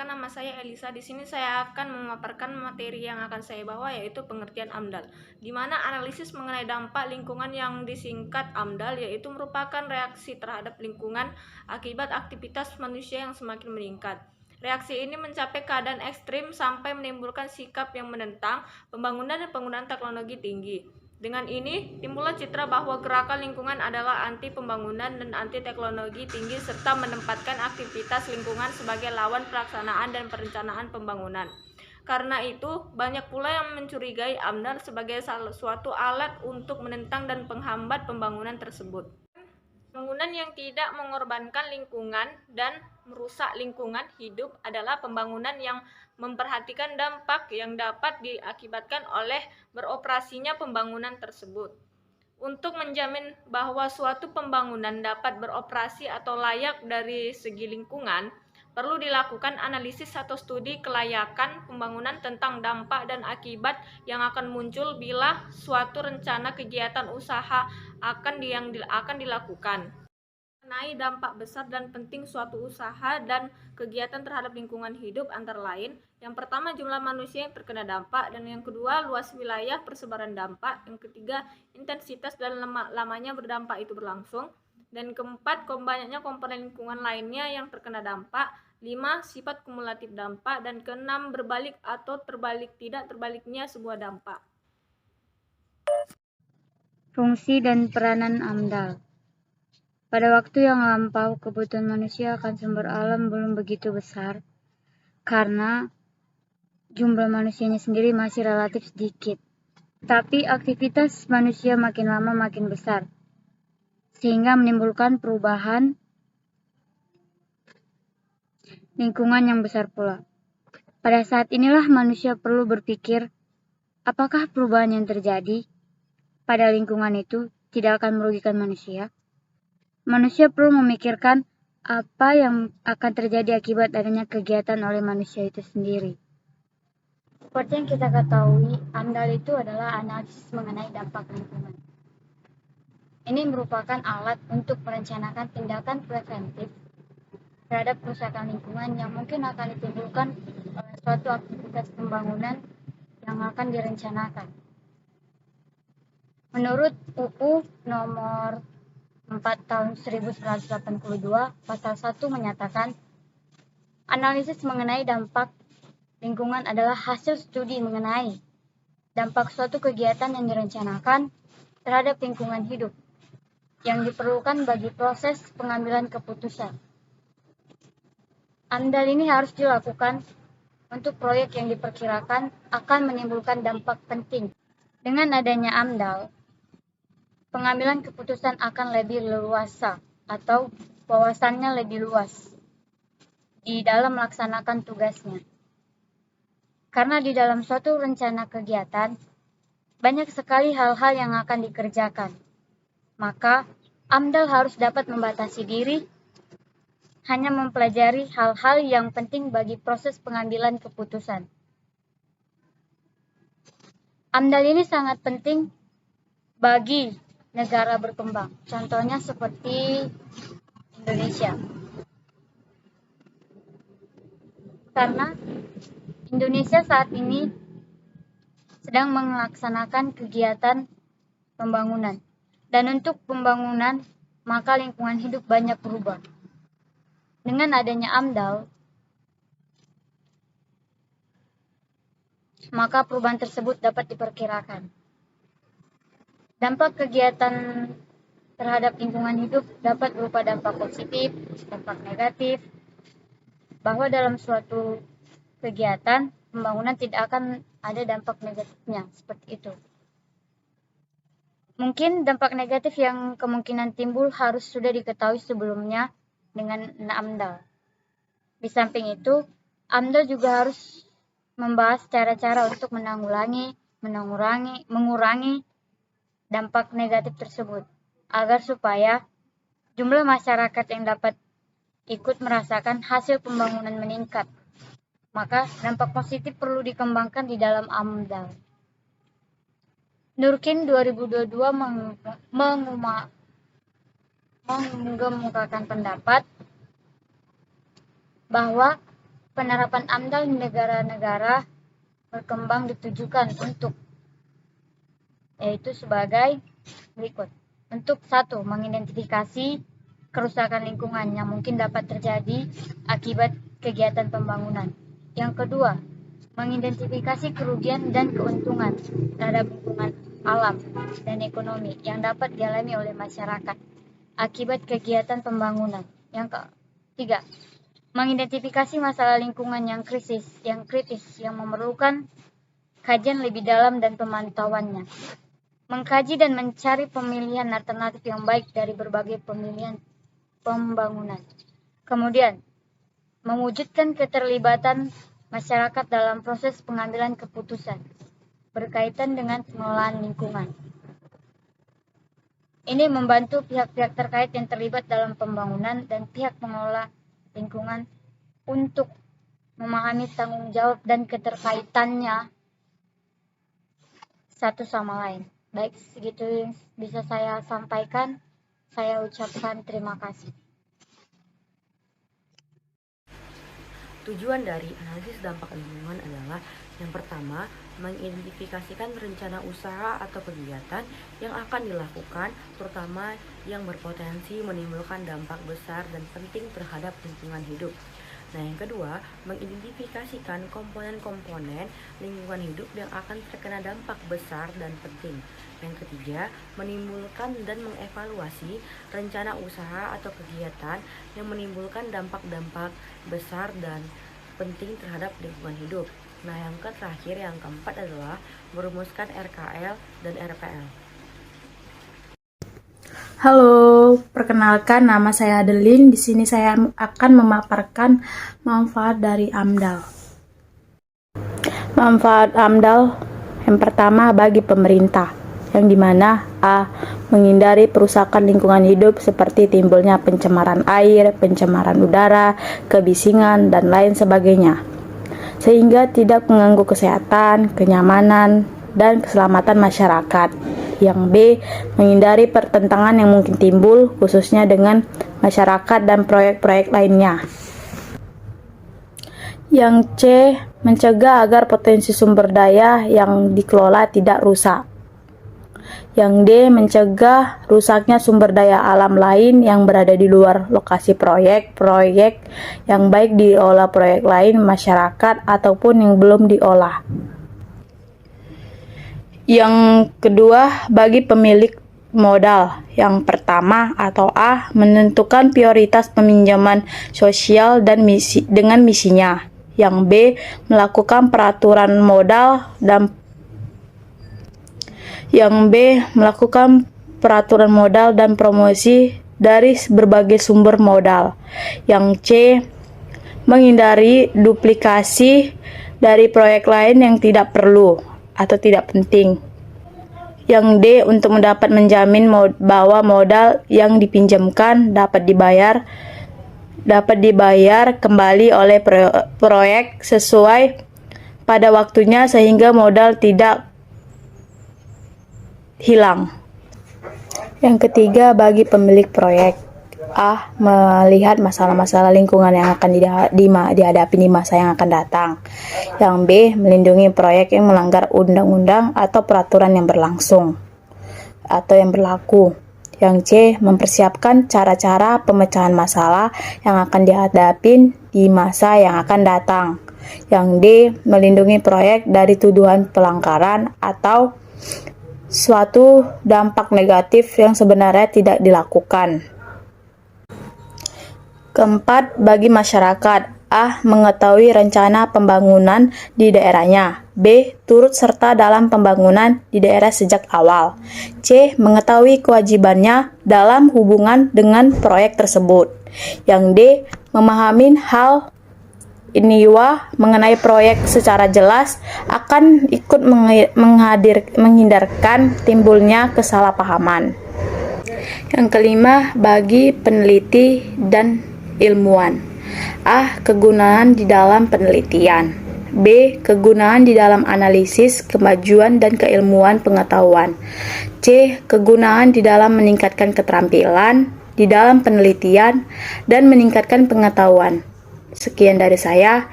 perkenalkan, nama saya Elisa. Di sini saya akan memaparkan materi yang akan saya bawa, yaitu pengertian AMDAL, di mana analisis mengenai dampak lingkungan yang disingkat AMDAL, yaitu merupakan reaksi terhadap lingkungan akibat aktivitas manusia yang semakin meningkat. Reaksi ini mencapai keadaan ekstrim sampai menimbulkan sikap yang menentang pembangunan dan penggunaan teknologi tinggi. Dengan ini, timbullah citra bahwa gerakan lingkungan adalah anti pembangunan dan anti teknologi tinggi serta menempatkan aktivitas lingkungan sebagai lawan pelaksanaan dan perencanaan pembangunan. Karena itu, banyak pula yang mencurigai AMDAL sebagai suatu alat untuk menentang dan menghambat pembangunan tersebut. Pembangunan yang tidak mengorbankan lingkungan dan merusak lingkungan hidup adalah pembangunan yang memperhatikan dampak yang dapat diakibatkan oleh beroperasinya pembangunan tersebut. Untuk menjamin bahwa suatu pembangunan dapat beroperasi atau layak dari segi lingkungan, perlu dilakukan analisis atau studi kelayakan pembangunan tentang dampak dan akibat yang akan muncul bila suatu rencana kegiatan usaha akan dilakukan. Mengenai dampak besar dan penting suatu usaha dan kegiatan terhadap lingkungan hidup antara lain, yang pertama jumlah manusia yang terkena dampak, dan yang kedua luas wilayah persebaran dampak, yang ketiga intensitas dan lamanya berdampak itu berlangsung, dan keempat banyaknya komponen lingkungan lainnya yang terkena dampak, 5 sifat kumulatif dampak, dan keenam berbalik atau terbalik tidak terbaliknya sebuah dampak. Fungsi dan peranan AMDAL. Pada waktu yang lampau, kebutuhan manusia akan sumber alam belum begitu besar karena jumlah manusianya sendiri masih relatif sedikit. Tapi aktivitas manusia makin lama makin besar, sehingga menimbulkan perubahan lingkungan yang besar pula. Pada saat inilah manusia perlu berpikir, apakah perubahan yang terjadi pada lingkungan itu tidak akan merugikan manusia? Manusia perlu memikirkan apa yang akan terjadi akibat adanya kegiatan oleh manusia itu sendiri. Seperti yang kita ketahui, AMDAL itu adalah analisis mengenai dampak lingkungan. Ini merupakan alat untuk merencanakan tindakan preventif terhadap kerusakan lingkungan yang mungkin akan ditimbulkan oleh suatu aktivitas pembangunan yang akan direncanakan. Menurut UU nomor 4 tahun 1982, pasal 1 menyatakan, analisis mengenai dampak lingkungan adalah hasil studi mengenai dampak suatu kegiatan yang direncanakan terhadap lingkungan hidup yang diperlukan bagi proses pengambilan keputusan. AMDAL ini harus dilakukan untuk proyek yang diperkirakan akan menimbulkan dampak penting. Dengan adanya AMDAL, pengambilan keputusan akan lebih leluasa atau wawasannya lebih luas di dalam melaksanakan tugasnya. Karena di dalam suatu rencana kegiatan, banyak sekali hal-hal yang akan dikerjakan. Maka, AMDAL harus dapat membatasi diri, hanya mempelajari hal-hal yang penting bagi proses pengambilan keputusan. AMDAL ini sangat penting bagi negara berkembang, contohnya seperti Indonesia. Karena Indonesia saat ini sedang melaksanakan kegiatan pembangunan. Dan untuk pembangunan, maka lingkungan hidup banyak berubah. Dengan adanya AMDAL, maka perubahan tersebut dapat diperkirakan. Dampak kegiatan terhadap lingkungan hidup dapat berupa dampak positif, dampak negatif, bahwa dalam suatu kegiatan pembangunan tidak akan ada dampak negatifnya, seperti itu. Mungkin dampak negatif yang kemungkinan timbul harus sudah diketahui sebelumnya dengan AMDAL. Di samping itu, AMDAL juga harus membahas cara-cara untuk mengurangi dampak negatif tersebut, agar supaya jumlah masyarakat yang dapat ikut merasakan hasil pembangunan meningkat. Maka dampak positif perlu dikembangkan di dalam AMDAL. Nurkin 2022 mengemukakan pendapat bahwa Penerapan AMDAL di negara-negara berkembang ditujukan untuk, yaitu sebagai berikut. Untuk satu, mengidentifikasi kerusakan lingkungan yang mungkin dapat terjadi akibat kegiatan pembangunan. Yang kedua, mengidentifikasi kerugian dan keuntungan terhadap lingkungan alam dan ekonomi yang dapat dialami oleh masyarakat akibat kegiatan pembangunan. Yang ketiga, mengidentifikasi masalah lingkungan yang kritis yang memerlukan kajian lebih dalam dan pemantauannya. Mengkaji dan mencari pemilihan alternatif yang baik dari berbagai pemilihan pembangunan. Kemudian, mewujudkan keterlibatan masyarakat dalam proses pengambilan keputusan berkaitan dengan pengelolaan lingkungan. Ini membantu pihak-pihak terkait yang terlibat dalam pembangunan dan pihak pengelola lingkungan untuk memahami tanggung jawab dan keterkaitannya satu sama lain. Baik, segitu yang bisa saya sampaikan. Saya ucapkan terima kasih. Tujuan dari analisis dampak lingkungan adalah yang pertama, mengidentifikasikan rencana usaha atau kegiatan yang akan dilakukan, terutama yang berpotensi menimbulkan dampak besar dan penting terhadap lingkungan hidup. Nah, yang kedua, mengidentifikasikan komponen-komponen lingkungan hidup yang akan terkena dampak besar dan penting. Yang ketiga, menimbulkan dan mengevaluasi rencana usaha atau kegiatan yang menimbulkan dampak-dampak besar dan penting terhadap lingkungan hidup. Nah, yang terakhir, yang keempat adalah merumuskan RKL dan RPL. Halo, perkenalkan nama saya Adeline. Di sini saya akan memaparkan manfaat dari AMDAL. Manfaat AMDAL yang pertama bagi pemerintah, yang dimana A. menghindari perusakan lingkungan hidup seperti timbulnya pencemaran air, pencemaran udara, kebisingan, dan lain sebagainya, sehingga tidak mengganggu kesehatan, kenyamanan, dan keselamatan masyarakat. Yang B. menghindari pertentangan yang mungkin timbul, khususnya dengan masyarakat dan proyek-proyek lainnya. Yang C. mencegah agar potensi sumber daya yang dikelola tidak rusak. Yang D. mencegah rusaknya sumber daya alam lain yang berada di luar lokasi proyek yang baik diolah proyek lain masyarakat ataupun yang belum diolah. Yang kedua, bagi pemilik modal. Yang pertama atau A, menentukan prioritas peminjaman sosial dan dengan misinya. Yang B, melakukan peraturan modal dan promosi dari berbagai sumber modal. Yang C, menghindari duplikasi dari proyek lain yang tidak perlu atau tidak penting. Yang D, untuk menjamin bahwa modal yang dipinjamkan dapat dibayar kembali oleh proyek sesuai pada waktunya sehingga modal tidak hilang. Yang ketiga, bagi pemilik proyek. A, melihat masalah-masalah lingkungan yang akan dihadapi di masa yang akan datang. Yang B, melindungi proyek yang melanggar undang-undang atau peraturan yang berlangsung atau yang berlaku. Yang C, mempersiapkan cara-cara pemecahan masalah yang akan dihadapi di masa yang akan datang. Yang D, melindungi proyek dari tuduhan pelanggaran atau suatu dampak negatif yang sebenarnya tidak dilakukan. Keempat, bagi masyarakat. A, mengetahui rencana pembangunan di daerahnya. B, turut serta dalam pembangunan di daerah sejak awal. C, mengetahui kewajibannya dalam hubungan dengan proyek tersebut. Yang D, memahami hal iniwa mengenai proyek secara jelas akan ikut menghindarkan timbulnya kesalahpahaman. Yang kelima, bagi peneliti dan ilmuwan. A, kegunaan di dalam penelitian. B, kegunaan di dalam analisis, kemajuan dan keilmuan pengetahuan. C, kegunaan di dalam meningkatkan keterampilan di dalam penelitian dan meningkatkan pengetahuan. Sekian dari saya.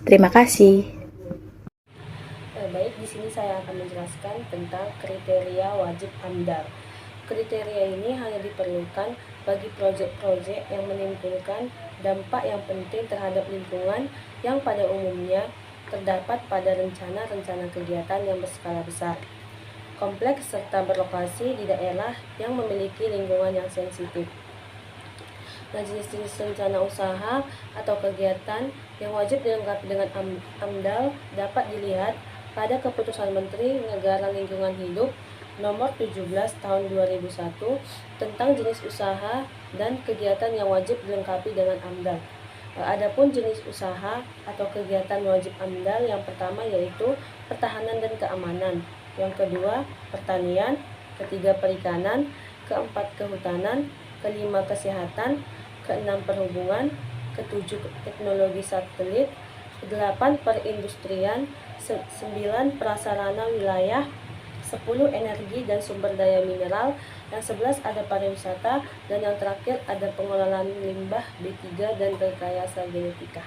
Terima kasih. Baik, di sini saya akan menjelaskan tentang kriteria wajib AMDAL. Kriteria ini hanya diperlukan bagi proyek-proyek yang menimbulkan dampak yang penting terhadap lingkungan yang pada umumnya terdapat pada rencana-rencana kegiatan yang berskala besar, kompleks, serta berlokasi di daerah yang memiliki lingkungan yang sensitif. Nah, jenis-jenis rencana usaha atau kegiatan yang wajib dilengkapi dengan AMDAL dapat dilihat pada Keputusan Menteri Negara Lingkungan Hidup Nomor 17 Tahun 2001 tentang jenis usaha dan kegiatan yang wajib dilengkapi dengan AMDAL. Adapun jenis usaha atau kegiatan wajib AMDAL, yang pertama yaitu pertahanan dan keamanan, yang kedua pertanian, ketiga perikanan, keempat kehutanan, kelima kesehatan, keenam perhubungan, ketujuh teknologi satelit, kedelapan perindustrian, 9 prasarana wilayah, 10 energi dan sumber daya mineral, yang 11 ada pariwisata, dan yang terakhir ada pengelolaan limbah B3 dan rekayasa genetika.